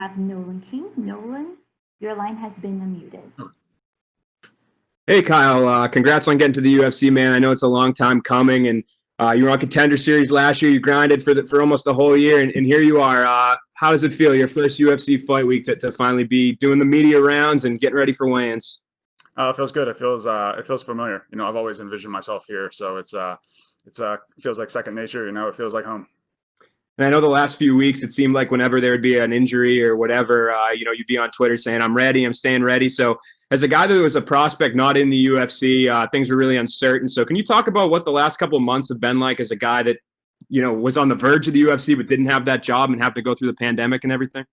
have Nolan King. Nolan, your line has been unmuted. Hey, Kyle. Congrats on getting to the UFC, man. I know it's a long time coming, and you were on Contender Series last year. You grinded for almost the whole year, and here you are. How does it feel, your first UFC fight week, to finally be doing the media rounds and getting ready for weigh-ins? It feels good. It feels familiar. I've always envisioned myself here, so it feels like second nature. It feels like home. And I know the last few weeks, it seemed like whenever there would be an injury or whatever, you'd be on Twitter saying, "I'm ready, I'm staying ready." So as a guy that was a prospect not in the UFC, things were really uncertain. So can you talk about what the last couple of months have been like as a guy that, was on the verge of the UFC but didn't have that job and have to go through the pandemic and everything?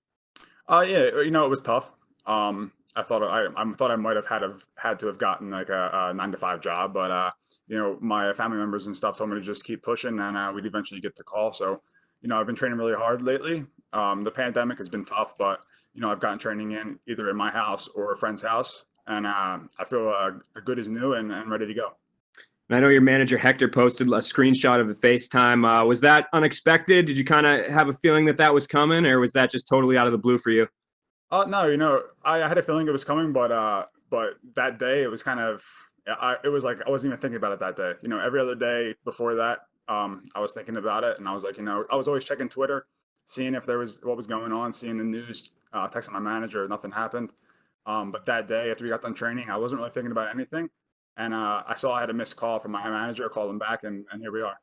Yeah, it was tough. I thought I might have had to have gotten like a 9 to 5 job, but my family members and stuff told me to just keep pushing, and we'd eventually get the call. So, I've been training really hard lately. The pandemic has been tough, but I've gotten training in either at my house or a friend's house, and I feel good as new and ready to go. And I know your manager, Hector, posted a screenshot of the FaceTime. Was that unexpected? Did you kind of have a feeling that was coming, or was that just totally out of the blue for you? No, I had a feeling it was coming, but that day it was it was like I wasn't even thinking about it that day. Every other day before that, I was thinking about it, and I was like, I was always checking Twitter, seeing if there was what was going on, seeing the news, texting my manager, nothing happened. But that day after we got done training, I wasn't really thinking about anything, and I saw I had a missed call from my manager. I called him back, and here we are.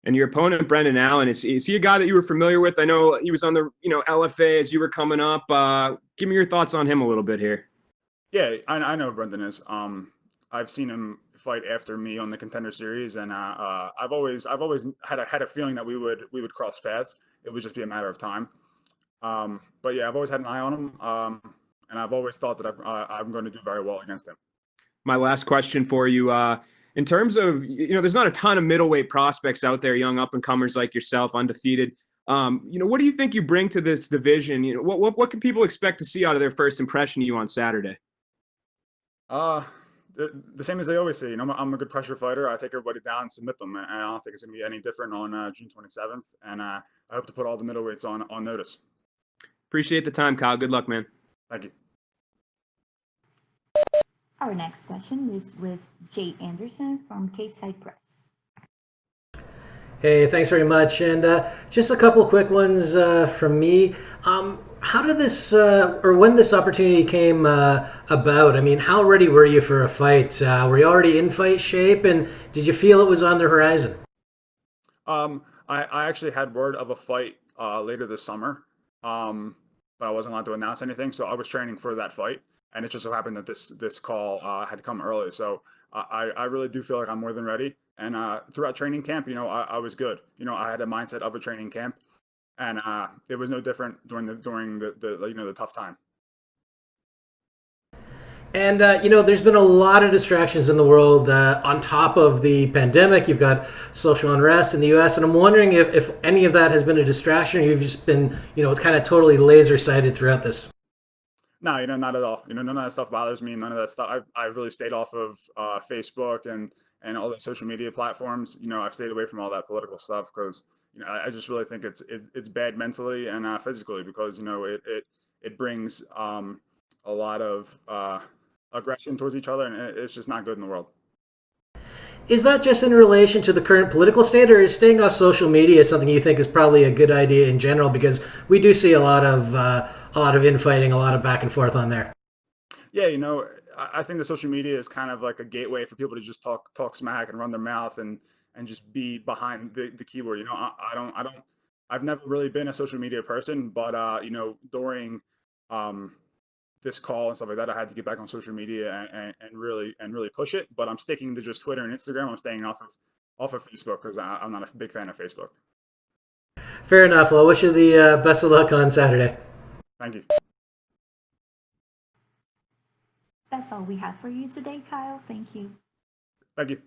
And your opponent, Brendan Allen, is he a guy that you were familiar with? I know he was on the LFA as you were coming up. Give me your thoughts on him a little bit here. Yeah, I know who Brendan is. I've seen him fight after me on the Contender Series, and I've always had a feeling that we would cross paths. It would just be a matter of time. But yeah, I've always had an eye on him, and I've always thought that I'm going to do very well against him. My last question for you. In terms of, there's not a ton of middleweight prospects out there, young up-and-comers like yourself, undefeated. What do you think you bring to this division? What can people expect to see out of their first impression of you on Saturday? The same as they always say. I'm a good pressure fighter. I take everybody down and submit them, and I don't think it's going to be any different on June 27th. And I hope to put all the middleweights on notice. Appreciate the time, Kyle. Good luck, man. Thank you. Our next question is with Jay Anderson from Cateside Press. Hey, thanks very much. And just a couple quick ones from me. How did this, or when this opportunity came about? I mean, how ready were you for a fight? Were you already in fight shape, and did you feel it was on the horizon? I actually had word of a fight later this summer, but I wasn't allowed to announce anything, so I was training for that fight. And it just so happened that this call had come early. So I really do feel like I'm more than ready. And throughout training camp, I was good. I had a mindset of a training camp, and it was no different during the tough time. And, there's been a lot of distractions in the world. On top of the pandemic, you've got social unrest in the U.S., and I'm wondering if any of that has been a distraction, or you've just been, kind of totally laser-sighted throughout this. No, not at all. None of that stuff bothers me. None of that stuff. I've really stayed off of Facebook and all the social media platforms. I've stayed away from all that political stuff because I just really think it's bad mentally and physically because it brings a lot of aggression towards each other, and it's just not good in the world. Is that just in relation to the current political state, or is staying off social media something you think is probably a good idea in general? Because we do see a lot of infighting, a lot of back and forth on there. Yeah, I think the social media is kind of like a gateway for people to just talk smack and run their mouth and just be behind the keyboard. I've never really been a social media person, but during this call and stuff like that, I had to get back on social media and really push it. But I'm sticking to just Twitter and Instagram. I'm staying off of Facebook because I'm not a big fan of Facebook. Fair enough. Well, I wish you the best of luck on Saturday. Thank you. That's all we have for you today, Kyle. Thank you. Thank you.